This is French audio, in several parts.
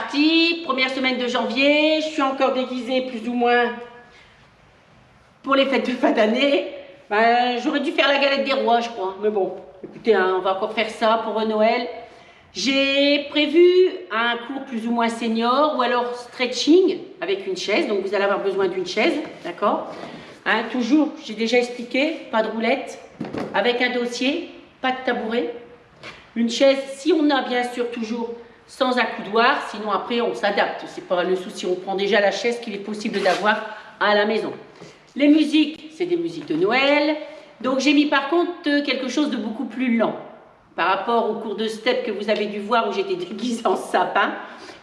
parti, première semaine de janvier, je suis encore déguisée plus ou moins pour les fêtes de fin d'année. Ben, j'aurais dû faire la galette des rois, je crois. Mais bon, écoutez, hein, on va encore faire ça pour Noël. J'ai prévu un cours plus ou moins senior ou alors stretching avec une chaise. Donc vous allez avoir besoin d'une chaise, d'accord, hein, toujours, j'ai déjà expliqué, pas de roulette, avec un dossier, pas de tabouret. Une chaise, si on a bien sûr toujours sans accoudoir, sinon après on s'adapte, c'est pas le souci, on prend déjà la chaise qu'il est possible d'avoir à la maison. Les musiques, c'est des musiques de Noël, donc j'ai mis par contre quelque chose de beaucoup plus lent. Par rapport au cours de step que vous avez dû voir où j'étais déguisée en sapin,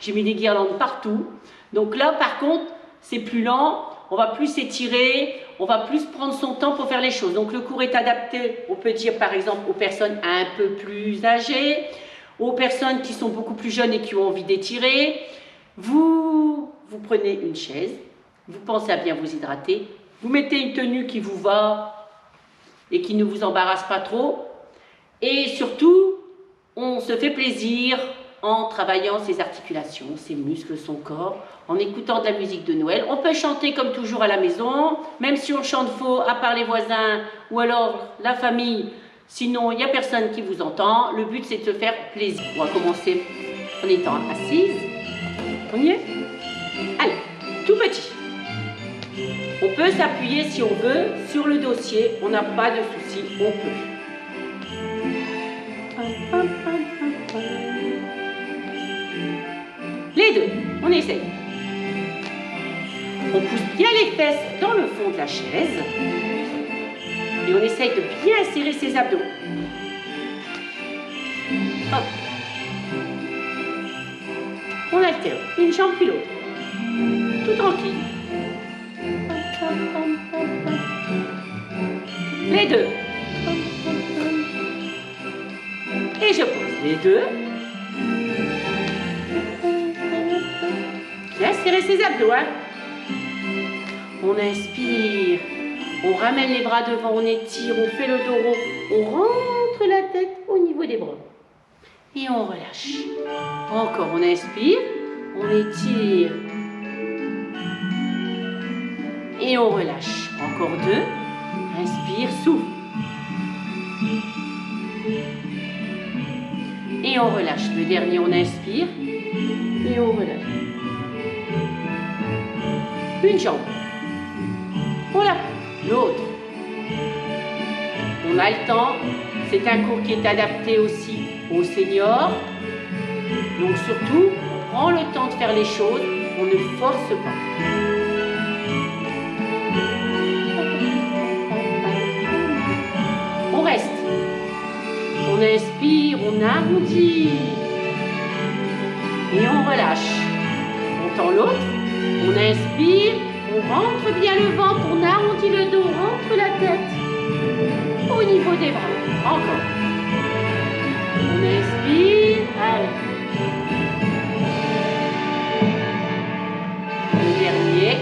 j'ai mis des guirlandes partout. Donc là par contre, c'est plus lent, on va plus s'étirer, on va plus prendre son temps pour faire les choses. Donc le cours est adapté, on peut dire par exemple aux personnes un peu plus âgées, aux personnes qui sont beaucoup plus jeunes et qui ont envie d'étirer. Vous prenez une chaise, vous pensez à bien vous hydrater, vous mettez une tenue qui vous va et qui ne vous embarrasse pas trop. Et surtout, on se fait plaisir en travaillant ses articulations, ses muscles, son corps, en écoutant de la musique de Noël. On peut chanter comme toujours à la maison, même si on chante faux, à part les voisins ou alors la famille. Sinon, il n'y a personne qui vous entend. Le but, c'est de se faire plaisir. On va commencer en étant assise. On y est? Allez, tout petit. On peut s'appuyer, si on veut, sur le dossier. On n'a pas de souci, on peut. Les deux, on essaye. On pousse bien les fesses dans le fond de la chaise. Et on essaye de bien serrer ses abdos. Hop. On alterne, une jambe puis l'autre. Tout tranquille. Les deux. Et je pose les deux. Bien serrer ses abdos, hein. On inspire. On ramène les bras devant, on étire, on fait le dos rond, on rentre la tête au niveau des bras. Et on relâche. Encore, on inspire, on étire. Et on relâche. Encore deux. Inspire, souffle. Et on relâche. Le dernier, on inspire. Et on relâche. Une jambe. Voilà. L'autre. On a le temps. C'est un cours qui est adapté aussi aux seniors. Donc surtout, on prend le temps de faire les choses. On ne force pas. On reste. On inspire, on arrondit. Et on relâche. On tend l'autre. On inspire. On rentre bien le ventre, on arrondit le dos, on rentre la tête au niveau des bras. Encore. On inspire. Allez. Le dernier.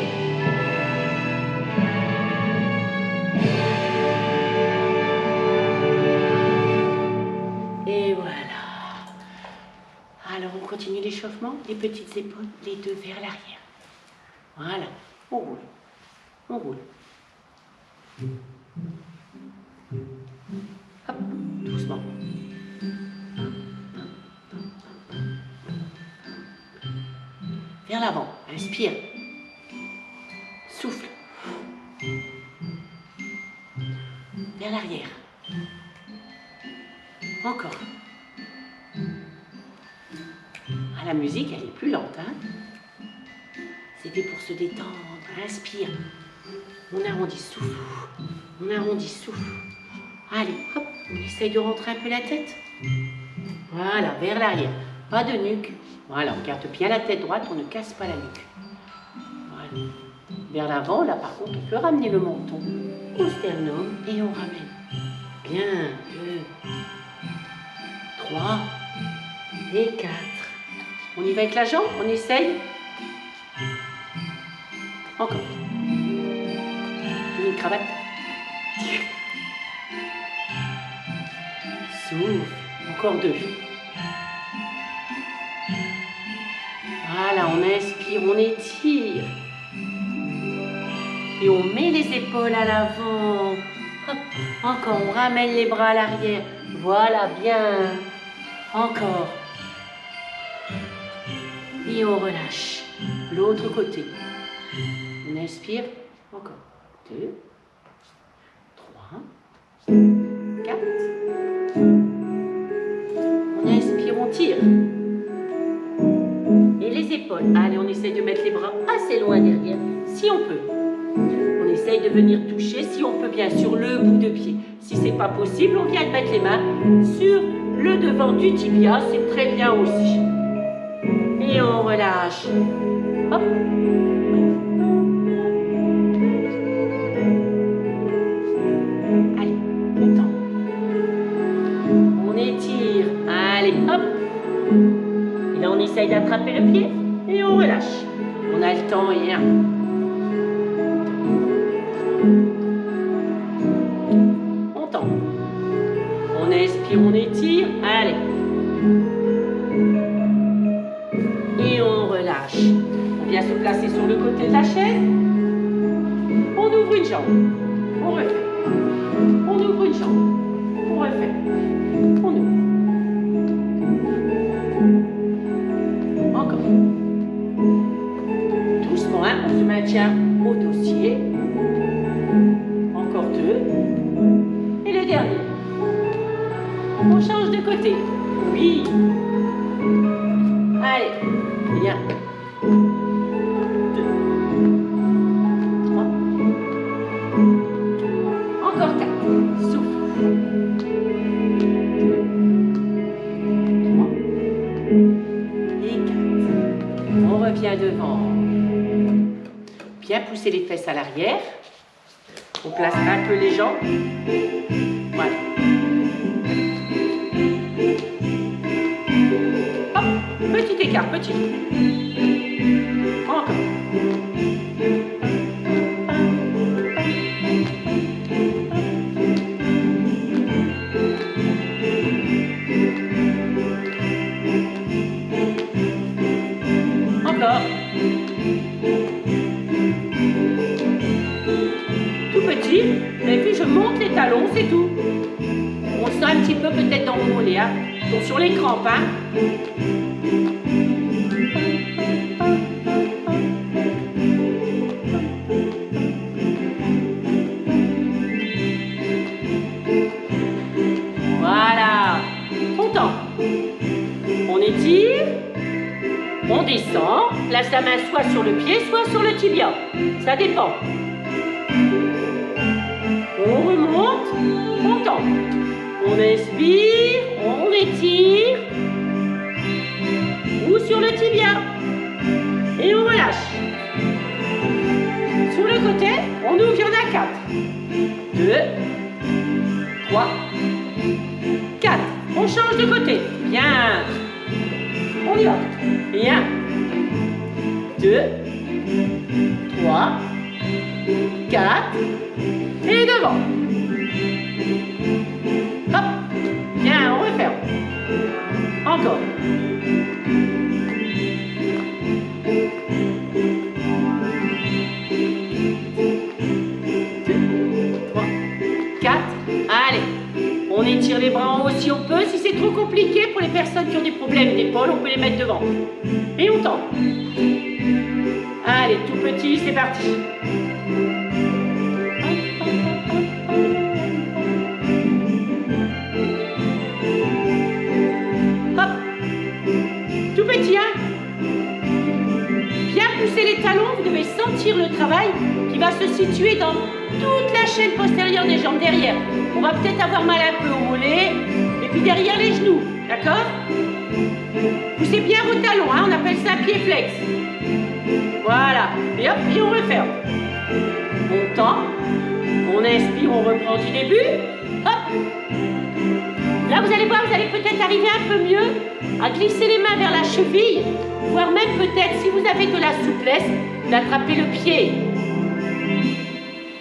Et voilà. Alors on continue l'échauffement. Les petites épaules, les deux vers l'arrière. Voilà. On roule. On roule. Hop, doucement. Vers l'avant. Inspire. Souffle. Vers l'arrière. Encore. Ah, la musique, elle est plus lente, hein? C'était pour se détendre. Inspire. On arrondit, souffle. On arrondit, souffle. Allez, hop, on essaye de rentrer un peu la tête. Voilà, vers l'arrière. Pas de nuque. Voilà, on garde bien la tête droite, on ne casse pas la nuque. Voilà. Vers l'avant, là par contre, on peut ramener le menton au sternum et on ramène. Bien, 2, 3 et 4. On y va avec la jambe, on essaye. Encore. Une cravate. Souffle. Encore 2. Voilà, on inspire, on étire. Et on met les épaules à l'avant. Hop, encore, on ramène les bras à l'arrière. Voilà, bien. Encore. Et on relâche. L'autre côté. On inspire. Encore. 2, 3, 4. On inspire, on tire. Et les épaules. Allez, on essaye de mettre les bras assez loin derrière, si on peut. On essaye de venir toucher, si on peut bien, sur le bout de pied. Si c'est pas possible, on vient de mettre les mains sur le devant du tibia. C'est très bien aussi. Et on relâche. Hop. Allez, on tend. On étire. Allez, hop. Et là, on essaye d'attraper le pied et on relâche. On a le temps et on tend. On inspire, on étire. Allez. Et on relâche. On vient se placer sur le côté de la chaise. On ouvre une jambe. On refait. On ouvre une jambe. On refait. On ouvre. Encore. Doucement, hein, on se maintient au dossier. Encore 2. Et le dernier. On change de côté. Oui. Allez. Bien. 2. 3. Encore 4. Souffle. 3. Et 4. On revient devant. Bien pousser les fesses à l'arrière. On place un peu les jambes. Voilà. Hop, petit écart, petit. Encore. Encore. Tout petit. Et puis je monte les talons, c'est tout. On sent un petit peu peut-être dans le mollet, hein. Donc sur les crampes, hein. Voilà. Content. On étire. On descend. Place la main soit sur le pied, soit sur le tibia. Ça dépend. On remonte. Content. On inspire. On étire. Ou sur le tibia. Et on relâche. Sur le côté, on ouvre, il y en a 4. 2, 3, 4. On change de côté. Bien. On y va. Et 1, 2, 3, 4. Et devant. Hop. Bien, on referme. Encore. 2, 3, 4. Allez. On étire les bras en haut si on peut. Si c'est trop compliqué pour les personnes qui ont des problèmes d'épaule, on peut les mettre devant. Et on tend. Allez, tout petit, c'est parti. Hop. Tout petit, hein. Bien pousser les talons. Vous devez sentir le travail qui va se situer dans toute la chaîne postérieure des jambes derrière. On va peut-être avoir mal un peu au mollet et puis derrière les genoux, d'accord? Poussez bien vos talons, hein, on appelle ça pied flex. Voilà, et hop, et on referme. On tend, on inspire, on reprend du début. Hop. Là, vous allez voir, vous allez peut-être arriver un peu mieux à glisser les mains vers la cheville, voire même peut-être, si vous avez de la souplesse, d'attraper le pied.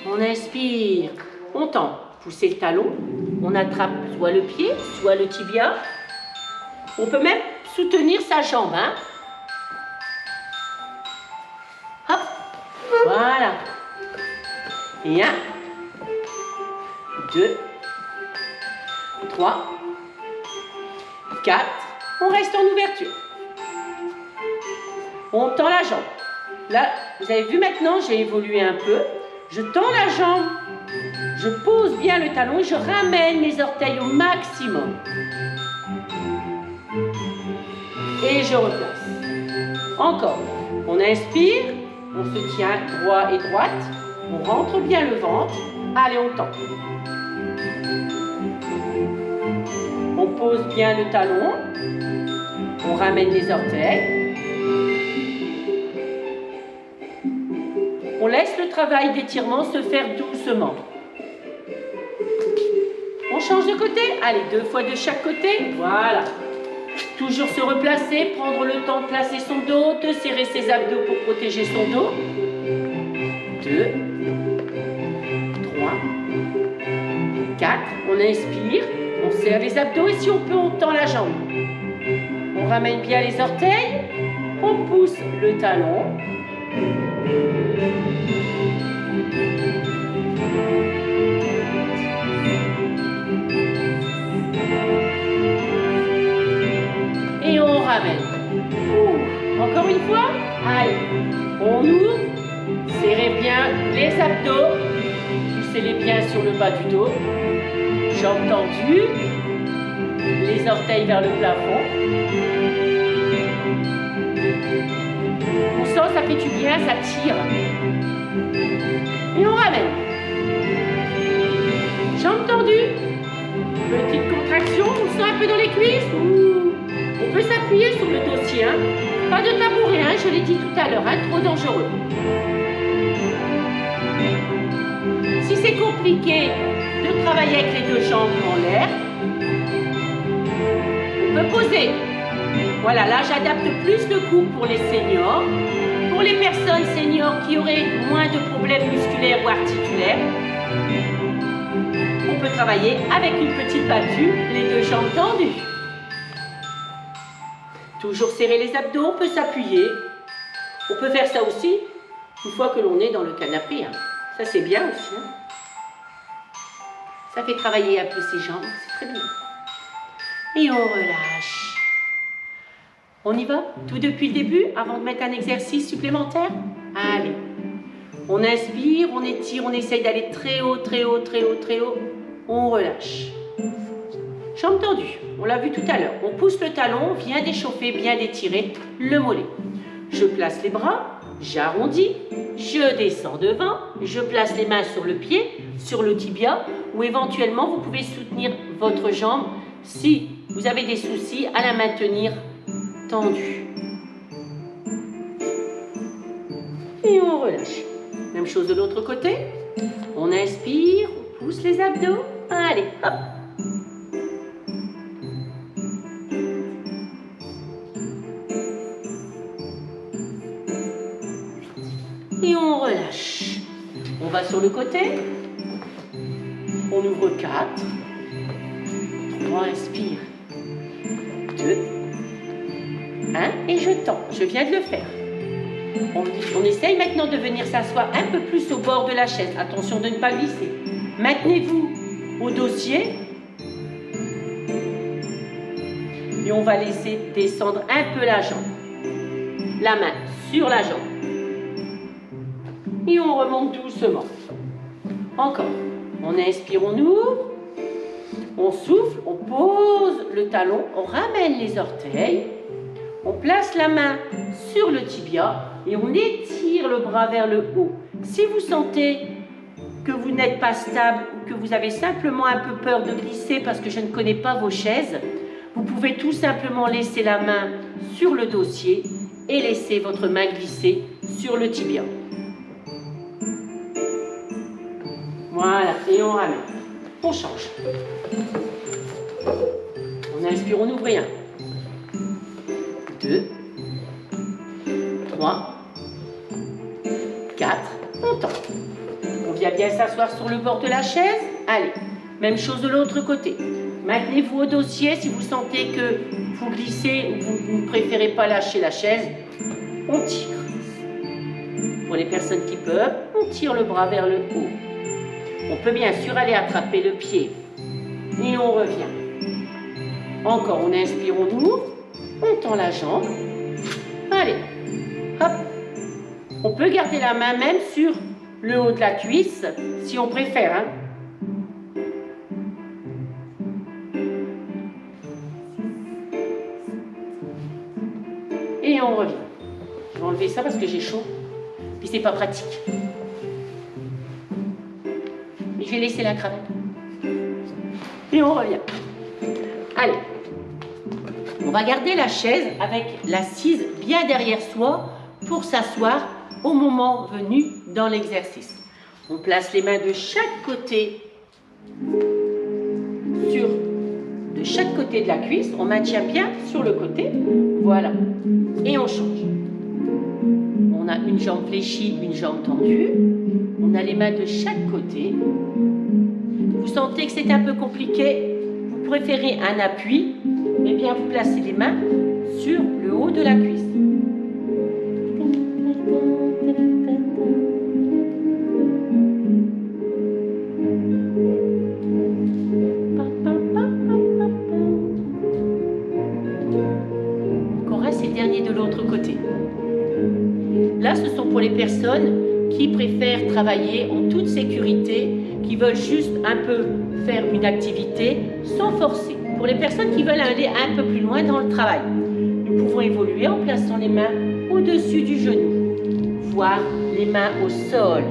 On inspire, on tend, poussez le talon, on attrape soit le pied, soit le tibia. On peut même soutenir sa jambe, hein. Voilà. Et 1, 2, 3, 4. On reste en ouverture. On tend la jambe. Là, vous avez vu maintenant, j'ai évolué un peu. Je tends la jambe. Je pose bien le talon et je ramène les orteils au maximum. Et je replace. Encore. On inspire. On se tient droit et droite. On rentre bien le ventre. Allez, on tend. On pose bien le talon. On ramène les orteils. On laisse le travail d'étirement se faire doucement. On change de côté. Allez, 2 fois de chaque côté. Voilà. Toujours se replacer, prendre le temps de placer son dos, de serrer ses abdos pour protéger son dos. 2, 3, 4. On inspire, on serre les abdos et si on peut, on tend la jambe. On ramène bien les orteils, on pousse le talon. Et on ramène. Encore une fois. Allez, on ouvre. Serrez bien les abdos. Poussez-les bien sur le bas du dos. Jambes tendues. Les orteils vers le plafond. On sent, ça fait du bien, ça tire. Et on ramène. Jambes tendues. Petite contraction, on sent un peu dans les cuisses. On peut s'appuyer sur le dossier. Hein. Pas de tabouret, hein, je l'ai dit tout à l'heure, hein, trop dangereux. Si c'est compliqué de travailler avec les 2 jambes en l'air, on peut poser. Voilà, là j'adapte plus le coup pour les seniors. Pour les personnes seniors qui auraient moins de problèmes musculaires ou articulaires, on peut travailler avec une petite battue, les 2 jambes tendues. Toujours serrer les abdos, on peut s'appuyer. On peut faire ça aussi une fois que l'on est dans le canapé. Hein. Ça c'est bien aussi. Hein. Ça fait travailler un peu ses jambes, c'est très bien. Et on relâche. On y va? Tout depuis le début, avant de mettre un exercice supplémentaire? Allez. On inspire, on étire, on essaye d'aller très haut, très haut, très haut, très haut. On relâche. Jambes tendues, on l'a vu tout à l'heure. On pousse le talon, vient d'échauffer, bien d'étirer le mollet. Je place les bras, j'arrondis, je descends devant, je place les mains sur le pied, sur le tibia, ou éventuellement vous pouvez soutenir votre jambe si vous avez des soucis à la maintenir tendue. Et on relâche. Même chose de l'autre côté. On inspire, on pousse les abdos. Allez, hop. Et on relâche. On va sur le côté. On ouvre 4. 3, inspire. 2. 1. Et je tends. Je viens de le faire. On essaye maintenant de venir s'asseoir un peu plus au bord de la chaise. Attention de ne pas glisser. Maintenez-vous au dossier. Et on va laisser descendre un peu la jambe. La main sur la jambe. Et on remonte doucement. Encore. On inspire, on ouvre. On souffle, on pose le talon, on ramène les orteils. On place la main sur le tibia et on étire le bras vers le haut. Si vous sentez que vous n'êtes pas stable ou que vous avez simplement un peu peur de glisser parce que je ne connais pas vos chaises, vous pouvez tout simplement laisser la main sur le dossier et laisser votre main glisser sur le tibia. Voilà, et on ramène. On change. On inspire, on ouvre 1. 2, 3, 4, on tend. On vient bien s'asseoir sur le bord de la chaise. Allez, même chose de l'autre côté. Maintenez-vous au dossier si vous sentez que vous glissez ou vous ne préférez pas lâcher la chaise. On tire. Pour les personnes qui peuvent, on tire le bras vers le haut. On peut bien sûr aller attraper le pied. Et on revient. Encore, on inspire, on ouvre. On tend la jambe. Allez, hop. On peut garder la main même sur le haut de la cuisse, si on préfère. Hein. Et on revient. Je vais enlever ça parce que j'ai chaud. Puis c'est pas pratique. Mais je vais laisser la cravate. Et on revient. Allez. On va garder la chaise avec l'assise bien derrière soi pour s'asseoir au moment venu dans l'exercice. On place les mains de chaque côté de chaque côté de la cuisse. On maintient bien sur le côté. Voilà. Et on change. On a une jambe fléchie, une jambe tendue. On a les mains de chaque côté. Vous sentez que c'est un peu compliqué. Vous préférez un appui. Eh bien, vous placez les mains sur le haut de la cuisse. Encore un, c'est le dernier de l'autre côté. Là, ce sont pour les personnes qui préfèrent travailler en toute sécurité, qui veulent juste un peu faire une activité sans forcer. Pour les personnes qui veulent aller un peu plus loin dans le travail, nous pouvons évoluer en plaçant les mains au-dessus du genou, voire les mains au sol.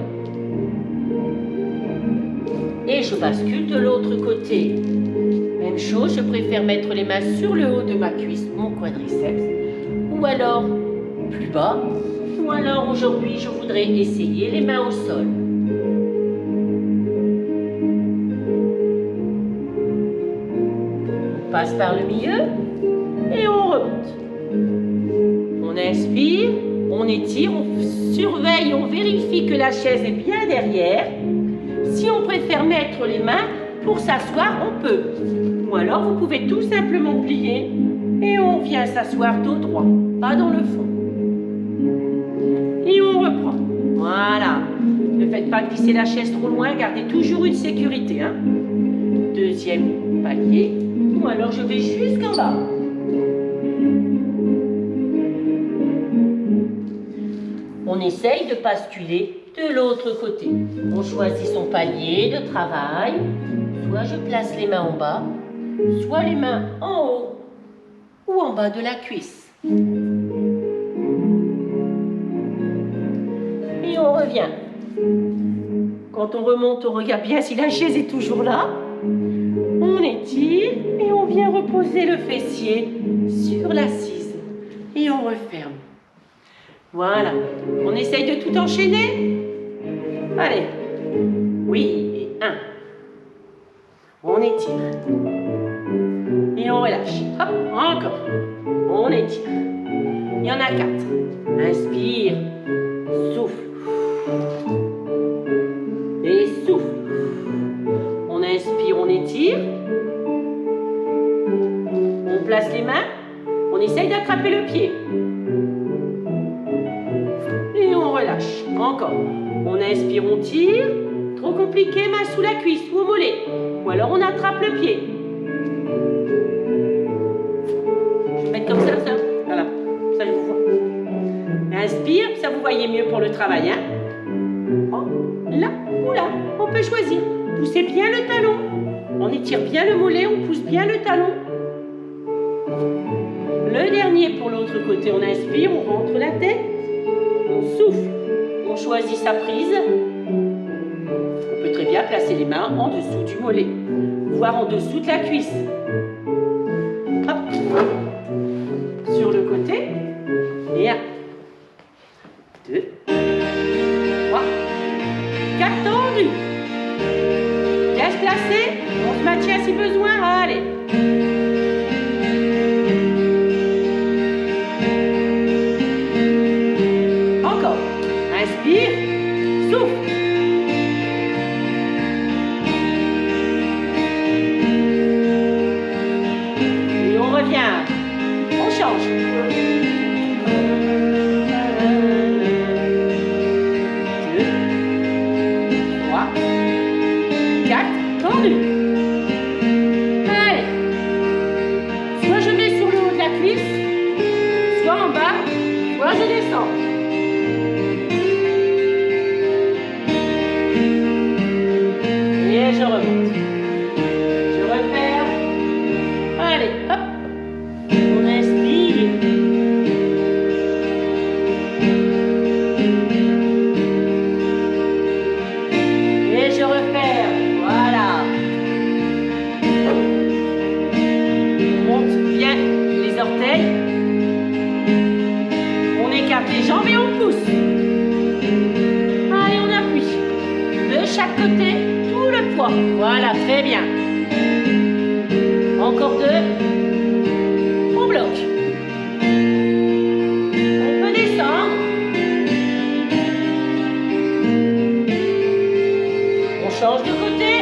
Et je bascule de l'autre côté. Même chose, je préfère mettre les mains sur le haut de ma cuisse, mon quadriceps, ou alors plus bas, ou alors aujourd'hui je voudrais essayer les mains au sol. On passe par le milieu et on remonte. On inspire, on étire, on surveille, on vérifie que la chaise est bien derrière. Si on préfère mettre les mains pour s'asseoir, on peut. Ou alors vous pouvez tout simplement plier et on vient s'asseoir dos droit, pas dans le fond. Et on reprend. Voilà. Ne faites pas glisser la chaise trop loin, gardez toujours une sécurité. Hein. Deuxième palier. Ou alors je vais jusqu'en bas. On essaye de basculer de l'autre côté. On choisit son palier de travail. Soit je place les mains en bas, soit les mains en haut ou en bas de la cuisse. Et on revient. Quand on remonte, on regarde bien si la chaise est toujours là. On étire et on vient reposer le fessier sur l'assise. Et on referme. Voilà. On essaye de tout enchaîner. Allez. Oui, et un. On étire. Et on relâche. Hop, encore. On étire. Il y en a 4. Inspire. Souffle. Et souffle. On inspire, on étire. On place les mains. On essaye d'attraper le pied. Et on relâche. Encore. On inspire, on tire. Trop compliqué, main sous la cuisse ou au mollet. Ou alors on attrape le pied. Je vais mettre comme ça. Voilà. Ça, je vous vois. Inspire, ça vous voyez mieux pour le travail. Hein? Oh, là ou là. On peut choisir. Poussez bien le talon. On étire bien le mollet, on pousse bien le talon. Le dernier pour l'autre côté, on inspire, on rentre la tête. On souffle. On choisit sa prise. On peut très bien placer les mains en dessous du mollet, voire en dessous de la cuisse. Hop. Sur le côté. Et 1, 2, 3, 4 tendus. Bien se placer. On se maintient si besoin. Allez. Encore. Inspire. Souffle. Et on revient. On change. en bas, soit je descends. Et je remonte. Je referme. Allez, hop. On inspire. Et je referme. Voilà. On monte bien les orteils. On écarte les jambes et on pousse. Allez, on appuie. De chaque côté, tout le poids. Voilà, très bien. Encore deux. On bloque. On peut descendre. On change de côté.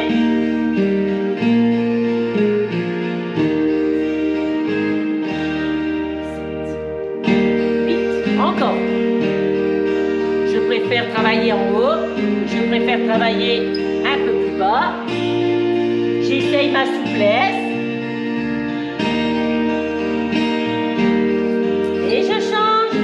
8. Encore. Je préfère travailler en haut. Je préfère travailler un peu plus bas. J'essaye ma souplesse. Et je change.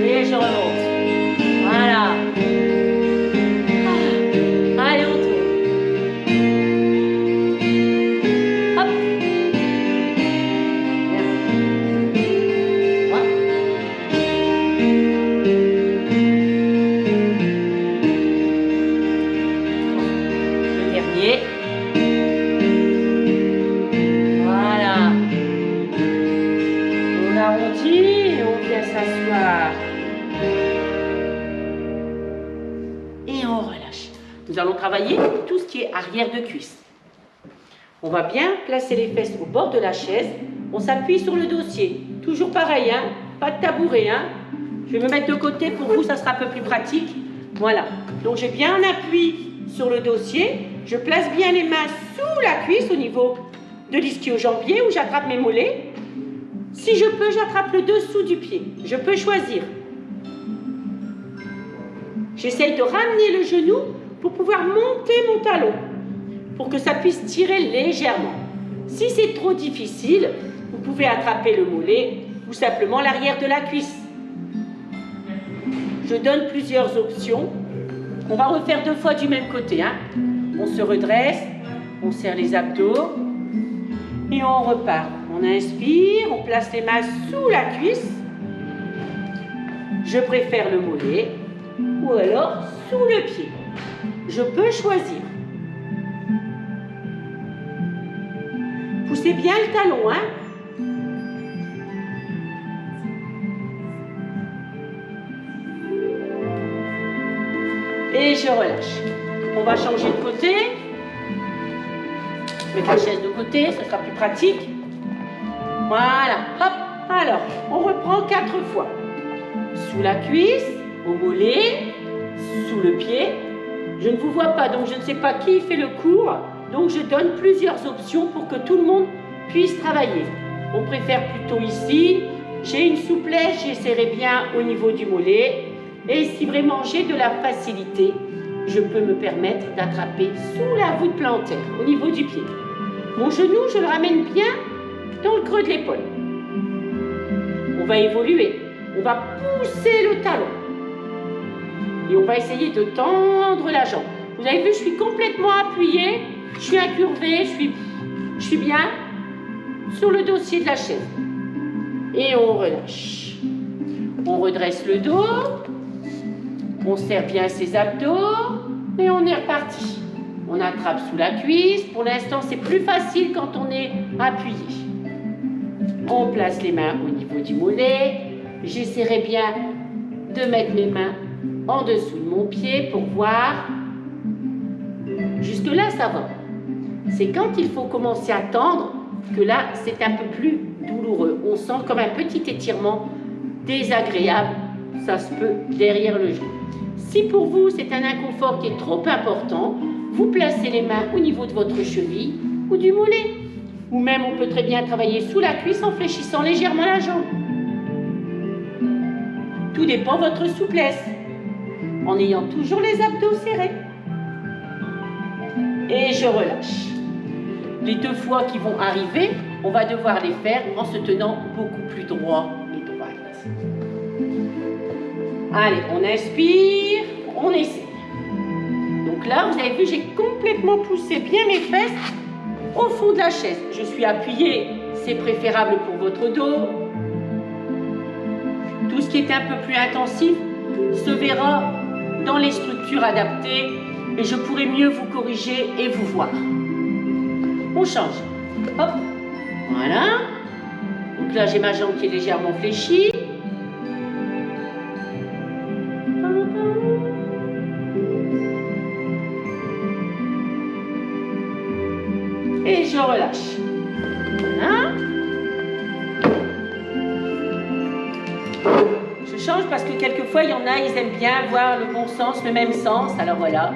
Et je remonte. Voilà. Allez, on tourne. Hop. Bien. Hop. Le dernier. Voilà. On arrondit et on vient s'asseoir. Et on relâche. Nous allons travailler tout ce qui est arrière de cuisse. On va bien placer les fesses au bord de la chaise. On s'appuie sur le dossier. Toujours pareil, hein? Pas de tabouret. Hein? Je vais me mettre de côté. Pour vous, ça sera un peu plus pratique. Voilà. Donc, j'ai bien un appui sur le dossier. Je place bien les mains sous la cuisse au niveau de l'ischio-jambier où j'attrape mes mollets. Si je peux, j'attrape le dessous du pied. Je peux choisir. J'essaye de ramener le genou pour pouvoir monter mon talon, pour que ça puisse tirer légèrement. Si c'est trop difficile, vous pouvez attraper le mollet ou simplement l'arrière de la cuisse. Je donne plusieurs options. On va refaire 2 fois du même côté. Hein. On se redresse, on serre les abdos et on repart. On inspire, on place les mains sous la cuisse. Je préfère le mollet ou alors sous le pied. Je peux choisir. Poussez bien le talon, hein. Et je relâche. On va changer de côté. Mettre la chaise de côté, ça sera plus pratique. Voilà, hop. Alors, on reprend 4 fois. Sous la cuisse, au mollet, sous le pied. Je ne vous vois pas, donc je ne sais pas qui fait le cours. Donc je donne plusieurs options pour que tout le monde puisse travailler. On préfère plutôt ici. J'ai une souplesse, j'essaierai bien au niveau du mollet. Et si vraiment j'ai de la facilité, je peux me permettre d'attraper sous la voûte plantaire, au niveau du pied. Mon genou, je le ramène bien dans le creux de l'épaule. On va évoluer. On va pousser le talon. Et on va essayer de tendre la jambe. Vous avez vu, je suis complètement appuyée. Je suis incurvée, je suis bien sur le dossier de la chaise. Et on relâche. On redresse le dos. On serre bien ses abdos. Et on est reparti. On attrape sous la cuisse. Pour l'instant, c'est plus facile quand on est appuyé. On place les mains au niveau du mollet. J'essaierai bien de mettre mes mains en dessous de mon pied pour voir. Jusque-là, ça va. C'est quand il faut commencer à tendre que là, c'est un peu plus douloureux. On sent comme un petit étirement désagréable. Ça se peut derrière le genou. Si pour vous, c'est un inconfort qui est trop important, vous placez les mains au niveau de votre cheville ou du mollet. Ou même, on peut très bien travailler sous la cuisse en fléchissant légèrement la jambe. Tout dépend de votre souplesse, en ayant toujours les abdos serrés. et je relâche. Les 2 fois qui vont arriver, on va devoir les faire en se tenant beaucoup plus droit et droite. Allez, on inspire, on essaie. Donc là, vous avez vu, j'ai complètement poussé bien mes fesses au fond de la chaise. Je suis appuyée, c'est préférable pour votre dos. Tout ce qui est un peu plus intensif se verra dans les structures adaptées et je pourrai mieux vous corriger et vous voir. On change. Hop. Voilà. Donc là, j'ai ma jambe qui est légèrement fléchie. Et je relâche. Voilà. Je change parce que quelquefois, il y en a, ils aiment bien voir le bon sens, le même sens. Alors voilà.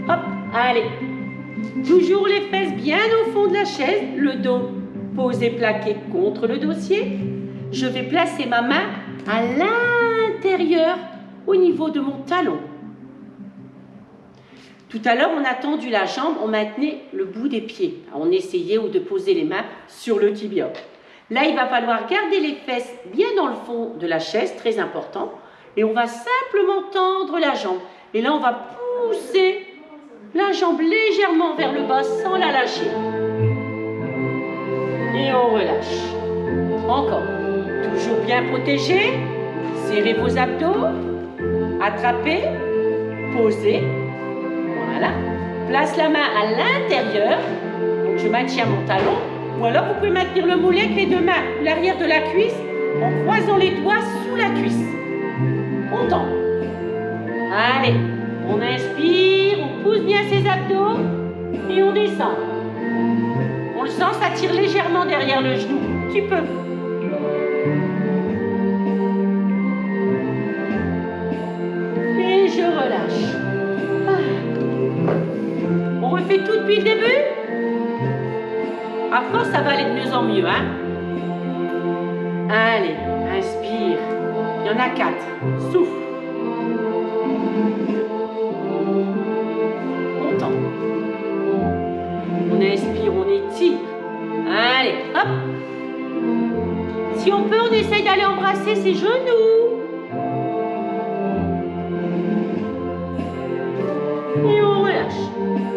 Hop, allez. Toujours les fesses bien au fond de la chaise, le dos posé plaqué contre le dossier. Je vais placer ma main à l'intérieur au niveau de mon talon. Tout à l'heure, on a tendu la jambe, on maintenait le bout des pieds. On essayait de poser les mains sur le tibia. Là, il va falloir garder les fesses bien dans le fond de la chaise, très important. Et on va simplement tendre la jambe. Et là, on va pousser la jambe légèrement vers le bas sans la lâcher. Et on relâche. Encore. Toujours bien protégé. Serrez vos abdos. Attrapez. Posez. Voilà. Place la main à l'intérieur. Donc je maintiens mon talon. Ou alors vous pouvez maintenir le mollet avec les 2 mains, l'arrière de la cuisse, en croisant les doigts sous la cuisse. On tend. Allez, on inspire, on pousse bien ses abdos et on descend. On le sent, ça tire légèrement derrière le genou, un petit peu. Et je relâche. On refait tout depuis le début. À force, ça va aller de mieux en mieux, hein? Allez, inspire. Il y en a 4. Souffle. On tend. On inspire, on étire. Allez, hop. Si on peut, on essaye d'aller embrasser ses genoux. Et on relâche.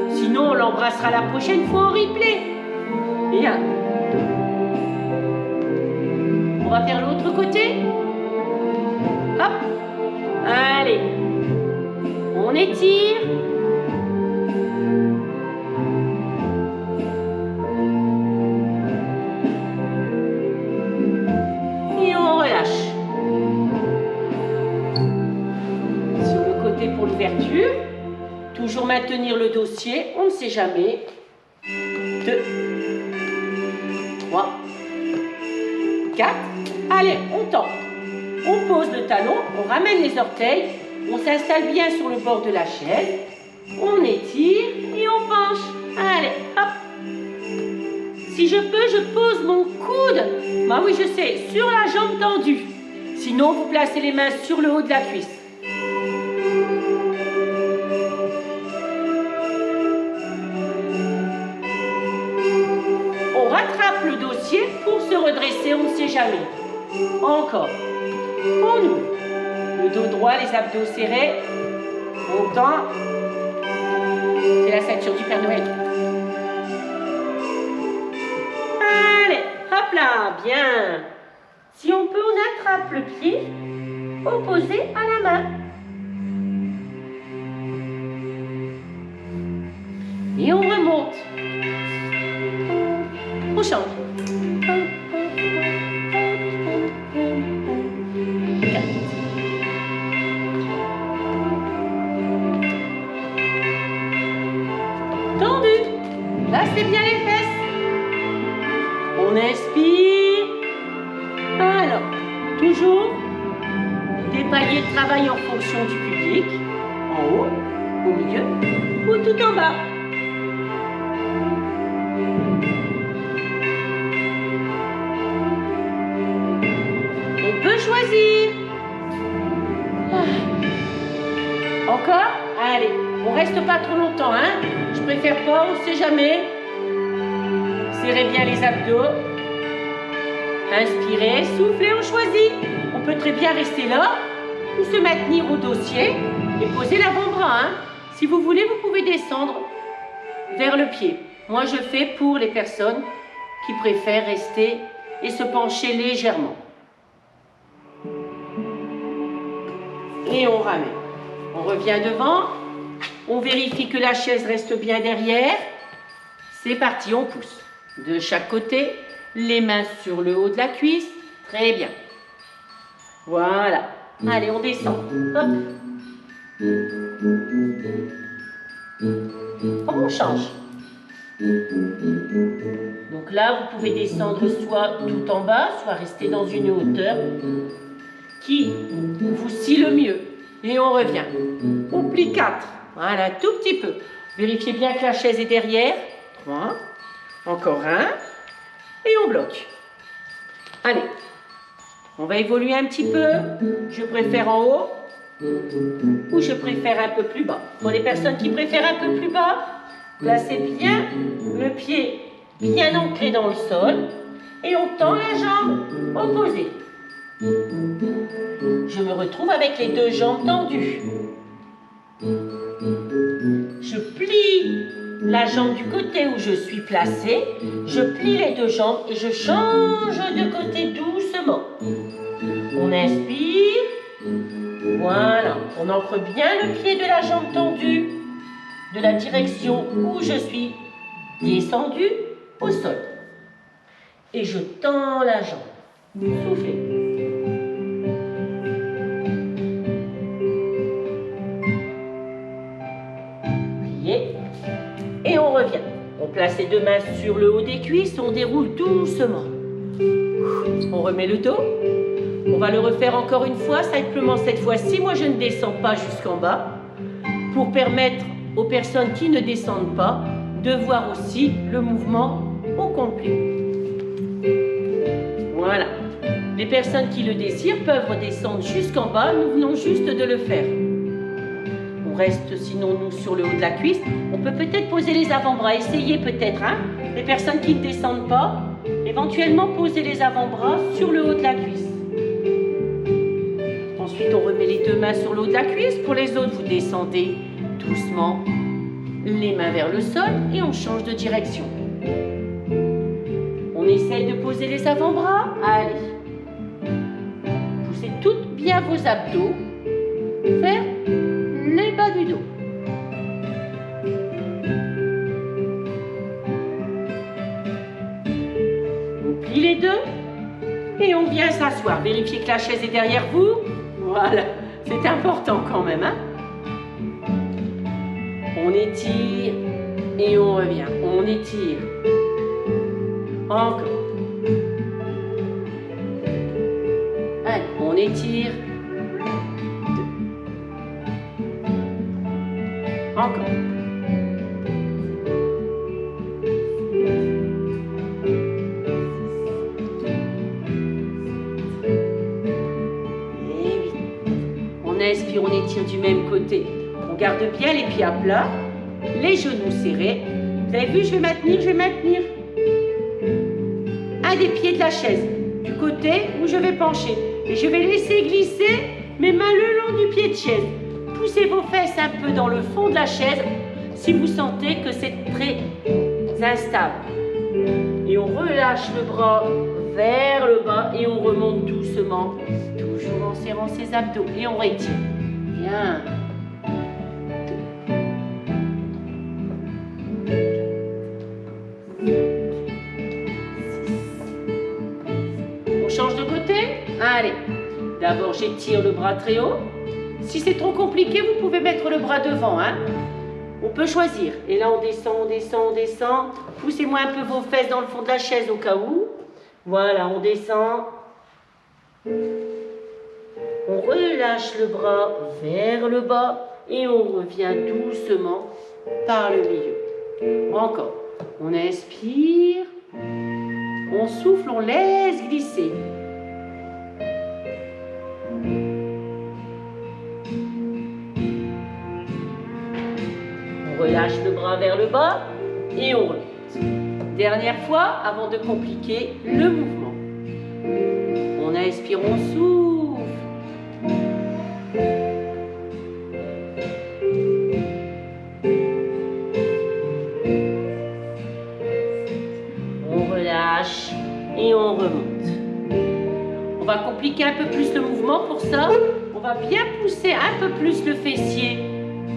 Sinon, on l'embrassera la prochaine fois en replay. Et on va faire l'autre côté. Hop. Allez. On étire. Et on relâche. Sur le côté pour l'ouverture. Toujours maintenir le dossier. On ne sait jamais. 2. 3, 4, allez, on tend. On pose le talon, on ramène les orteils, on s'installe bien sur le bord de la chaise, on étire et on penche. Allez, hop. Si je peux, je pose mon coude, bah oui je sais, sur la jambe tendue. Sinon, vous placez les mains sur le haut de la cuisse. Rattrape le dossier pour se redresser, on ne sait jamais. Encore. On ouvre. Le dos droit, les abdos serrés. On tend. C'est la ceinture du Père Noël. Allez, hop là, bien. Si on peut, on attrape le pied opposé à la main. Et on remonte. On change. 4. Tendu. Là, c'est bien les fesses. On inspire. Alors, toujours des paliers de travail en fonction du public. En haut, au milieu ou tout en bas. Choisir. Encore. Allez, on reste pas trop longtemps, hein. Je préfère préfère pas, on ne sait jamais. Serrez bien les abdos. Inspirez, soufflez, on choisit. On peut très bien rester là ou se maintenir au dossier et poser l'avant-bras. Hein. Si vous voulez, vous pouvez descendre vers le pied. Moi, je fais pour les personnes qui préfèrent rester et se pencher légèrement. Et on ramène. On revient devant. On vérifie que la chaise reste bien derrière. C'est parti, on pousse. De chaque côté, les mains sur le haut de la cuisse. Très bien. Voilà. Allez, on descend. Hop. On change. Donc là, vous pouvez descendre soit tout en bas, soit rester dans une hauteur qui vous scie le mieux. Et on revient. On plie 4. Voilà, tout petit peu. Vérifiez bien que la chaise est derrière. 3. Encore un. Et on bloque. Allez. On va évoluer un petit peu. Je préfère en haut ou je préfère un peu plus bas. Pour les personnes qui préfèrent un peu plus bas, placez bien le pied bien ancré dans le sol et on tend la jambe opposée. Je me retrouve avec les deux jambes tendues. Je plie la jambe du côté où je suis placée, je plie les deux jambes et je change de côté doucement. On inspire, voilà, on ancre bien le pied de la jambe tendue de la direction où je suis descendue au sol. Et je tends la jambe. Soufflez. Pliez. Et on revient. On place les deux mains sur le haut des cuisses, on déroule doucement. On remet le dos. On va le refaire encore une fois, simplement cette fois-ci. Moi, je ne descends pas jusqu'en bas pour permettre aux personnes qui ne descendent pas de voir aussi le mouvement au complet. Voilà. Les personnes qui le désirent peuvent redescendre jusqu'en bas. Nous venons juste de le faire. On reste sinon nous sur le haut de la cuisse. On peut peut-être poser les avant-bras. Essayez peut-être. Hein. Les personnes qui ne descendent pas, éventuellement poser les avant-bras sur le haut de la cuisse. Ensuite, on remet les deux mains sur le haut de la cuisse. Pour les autres, vous descendez doucement les mains vers le sol et on change de direction. On essaye de poser les avant-bras. Allez. Poussez toutes bien vos abdos vers les bas du dos. On plie les deux et on vient s'asseoir. Vérifiez que la chaise est derrière vous. Voilà, c'est important quand même. Hein? On étire et on revient. On étire. Encore. Allez, on étire. 2. Encore. Et 8. On inspire, on étire du même côté. On garde bien les pieds à plat, les genoux serrés. Vous avez vu, je vais maintenir. Un des pieds de la chaise, du côté où je vais pencher. Et je vais laisser glisser mes mains le long du pied de chaise. Poussez vos fesses un peu dans le fond de la chaise si vous sentez que c'est très instable. Et on relâche le bras vers le bas et on remonte doucement, toujours en serrant ses abdos. Et on retire. Bien. On change de côté. Allez. D'abord, j'étire le bras très haut. Si c'est trop compliqué, vous pouvez mettre le bras devant. Hein. On peut choisir. Et là, on descend, on descend, on descend. Poussez-moi un peu vos fesses dans le fond de la chaise au cas où. Voilà, on descend. On relâche le bras vers le bas et on revient doucement par le milieu. Encore. On inspire. On souffle, on laisse glisser. relâche le bras vers le bas et on remonte. Dernière fois avant de compliquer le mouvement. On inspire, on souffle. On relâche et on remonte. On va compliquer un peu plus le mouvement. Pour ça, on va bien pousser un peu plus le fessier,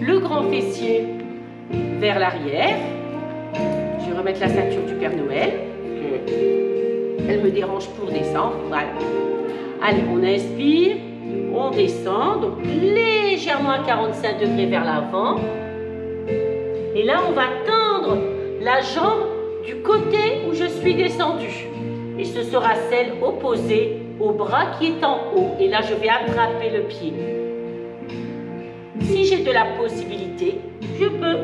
le grand fessier, vers l'arrière. Je vais remettre la ceinture du Père Noël. Elle me dérange pour descendre. Voilà. Allez, on inspire, on descend, donc légèrement à 45 degrés vers l'avant. Et là, on va tendre la jambe du côté où je suis descendue. Et ce sera celle opposée au bras qui est en haut. Et là, je vais attraper le pied. Si j'ai de la possibilité, je peux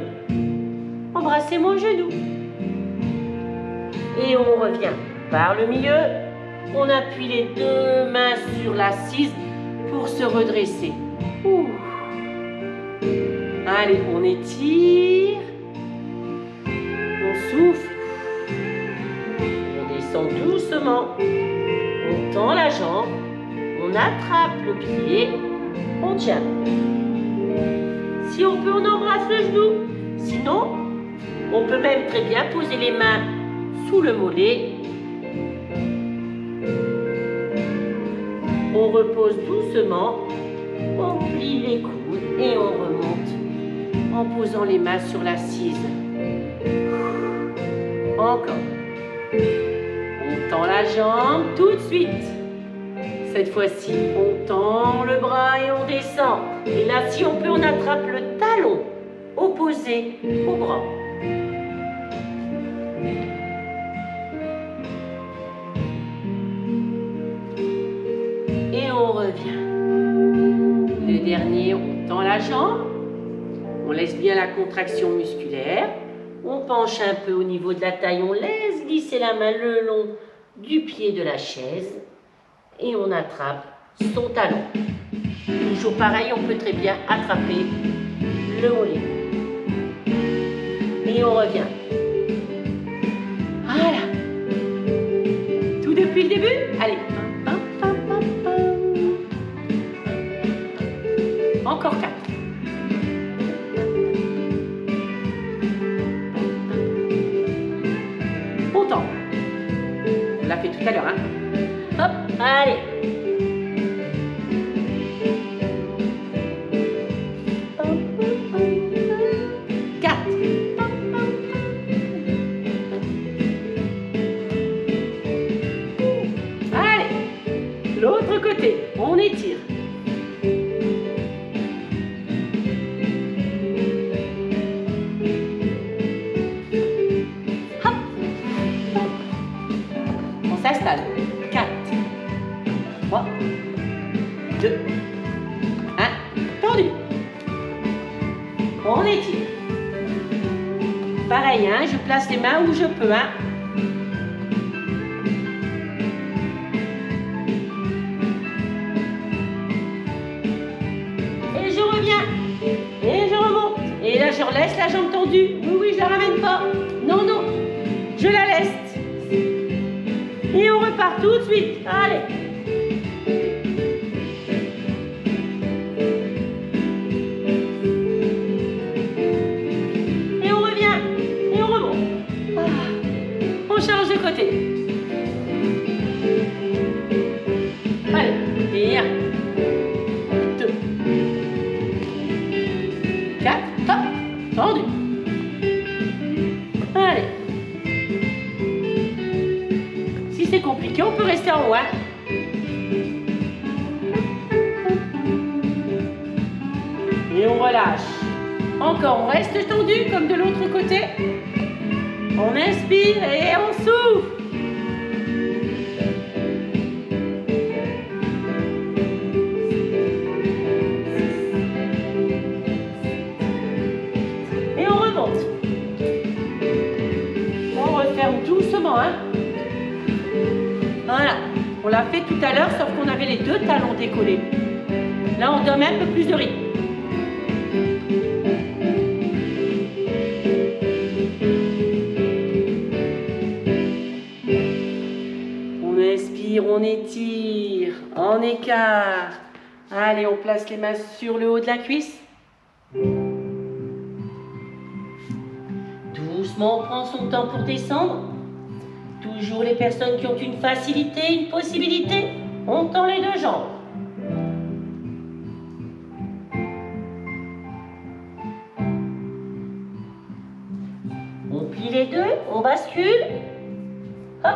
embrasser mon genou. Et on revient par le milieu. On appuie les deux mains sur l'assise pour se redresser. Ouh. Allez, on étire. On souffle. On descend doucement. On tend la jambe. On attrape le pied. On tient. Si on peut, on embrasse le genou. Sinon, on peut même très bien poser les mains sous le mollet. On repose doucement, on plie les coudes et on remonte en posant les mains sur l'assise. Encore. On tend la jambe tout de suite. Cette fois-ci, on tend le bras et on descend. Et là, si on peut, on attrape le talon opposé au bras. Et on revient. Le dernier, on tend la jambe. On laisse bien la contraction musculaire. On penche un peu au niveau de la taille. On laisse glisser la main le long du pied de la chaise. Et on attrape son talon. Toujours pareil, on peut très bien attraper le mollet. Et on revient. Voilà. Tout depuis le début. Allez. Encore 4. Autant. On l'a fait tout à l'heure, hein. Hop, allez. L'autre côté, on étire. Hop. On s'installe. 4, 3, 2, 1. Tendu. On étire. Pareil, hein, je place les mains où je peux, hein. Et je remonte. Et là, je laisse la jambe tendue. Oui, oui, je la ramène pas. Non, non. Je la laisse. Et on repart tout de suite. Allez. Et on revient. Et on remonte. Ah. On change de côté. Allez. Et 1. 2. 4, hop, tendu. Allez. Si c'est compliqué, on peut rester en haut, hein. Et on relâche. Encore, on reste tendu comme de l'autre côté. On inspire et on souffle. On referme doucement, hein. Voilà, on l'a fait tout à l'heure, sauf qu'on avait les deux talons décollés. Là, on donne un peu plus de rythme. écart. Allez, on place les mains sur le haut de la cuisse. Doucement, on prend son temps pour descendre. Toujours les personnes qui ont une facilité, une possibilité, on tend les deux jambes. On plie les deux, on bascule. Hop,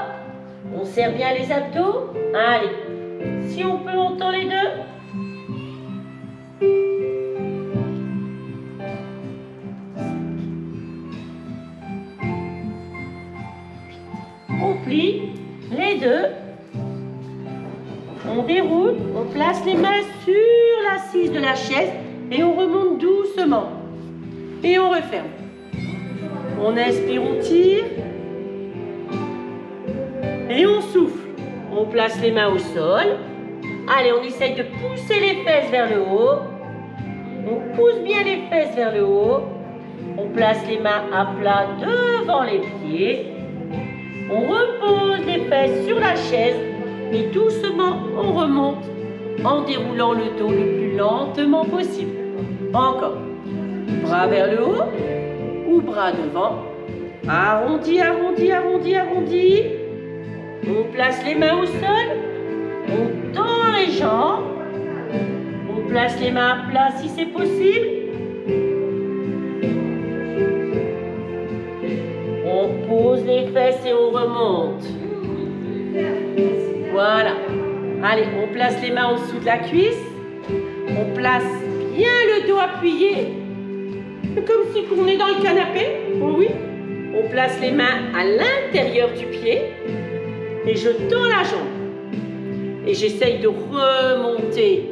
on serre bien les abdos. Allez, si on peut, on tend les deux. On plie les deux. On déroule, on place les mains sur l'assise de la chaise et on remonte doucement. Et on referme. On inspire, on tire. Et on souffle. On place les mains au sol. Allez, on essaye de pousser les fesses vers le haut. On pousse bien les fesses vers le haut. On place les mains à plat devant les pieds. On repose les fesses sur la chaise. Et doucement, on remonte en déroulant le dos le plus lentement possible. Encore. Bras vers le haut ou bras devant. Arrondi, arrondi, arrondi, arrondi. On place les mains au sol. On tend les jambes. On place les mains à plat si c'est possible. On pose les fesses et on remonte. Voilà. Allez, on place les mains en dessous de la cuisse. On place bien le dos appuyé. Comme si on est dans le canapé. Oh oui. On place les mains à l'intérieur du pied. Et je tends la jambe. Et j'essaye de remonter.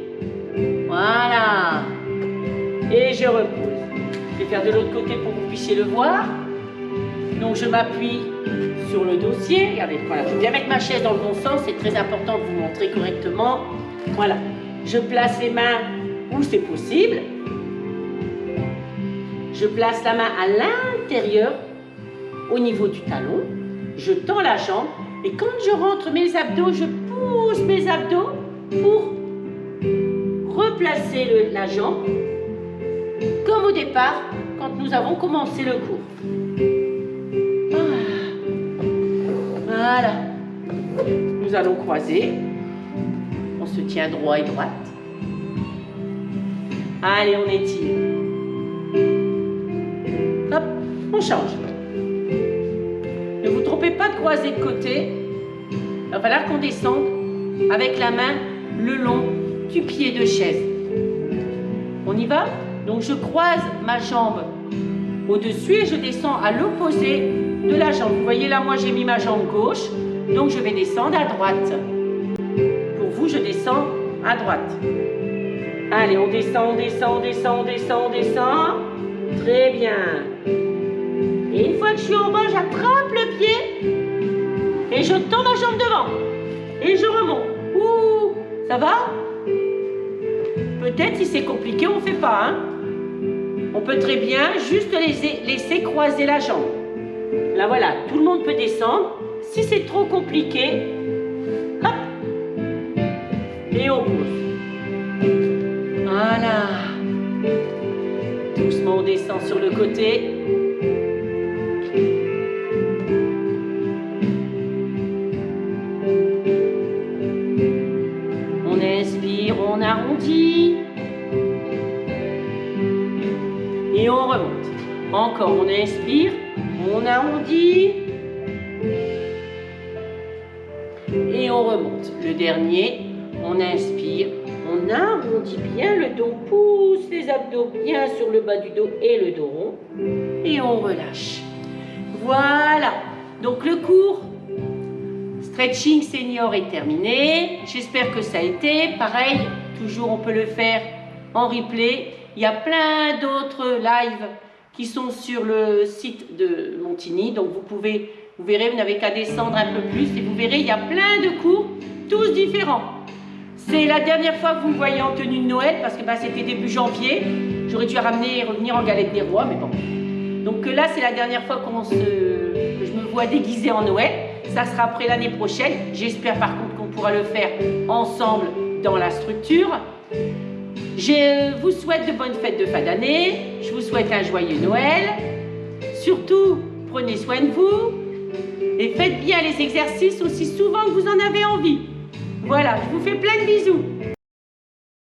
Voilà. Et je repose. Je vais faire de l'autre côté pour que vous puissiez le voir. Donc je m'appuie sur le dossier. Regardez, voilà. Je vais bien mettre ma chaise dans le bon sens. C'est très important de vous montrer correctement. Voilà. Je place les mains où c'est possible. Je place la main à l'intérieur, au niveau du talon. Je tends la jambe. Et quand je rentre mes abdos, je pousse mes abdos pour replacer la jambe, comme au départ, quand nous avons commencé le cours. Voilà. Nous allons croiser. On se tient droit et droite. Allez, on étire. Hop, on change. Ne vous trompez pas de croiser de côté. Il va falloir qu'on descende avec la main le long du pied de chaise. On y va? Donc je croise ma jambe au-dessus et je descends à l'opposé de la jambe. Vous voyez là, moi j'ai mis ma jambe gauche, donc je vais descendre à droite. Pour vous, je descends à droite. Allez, on descend, on descend, on descend, on descend, on descend. Très bien. Et une fois que je suis en bas, j'attrape le pied et je tends ma jambe devant. Et je remonte. Ouh, ça va? Peut-être si c'est compliqué, on ne fait pas. Hein? On peut très bien juste laisser croiser la jambe. Là voilà, tout le monde peut descendre. Si c'est trop compliqué, hop, et on pose. Voilà. Doucement, on descend sur le côté. On inspire, on arrondit. Et on remonte. Encore, on inspire, on arrondit. Et on remonte. Le dernier, on inspire, on arrondit bien le dos, pousse les abdos bien sur le bas du dos et le dos rond. Et on relâche. Voilà. Donc le cours Stretching Senior est terminé. J'espère que ça a été. Pareil, toujours on peut le faire en replay. Il y a plein d'autres lives qui sont sur le site de Montigny. Donc vous verrez, vous n'avez qu'à descendre un peu plus et vous verrez, il y a plein de cours, tous différents. C'est la dernière fois que vous me voyez en tenue de Noël parce que c'était début janvier. J'aurais dû ramener et revenir en galette des rois, mais bon. Donc là, c'est la dernière fois que je me vois déguisée en Noël. Ça sera après l'année prochaine. J'espère par contre qu'on pourra le faire ensemble dans la structure. Je vous souhaite de bonnes fêtes de fin d'année. Je vous souhaite un joyeux Noël. Surtout, prenez soin de vous. Et faites bien les exercices aussi souvent que vous en avez envie. Voilà, je vous fais plein de bisous.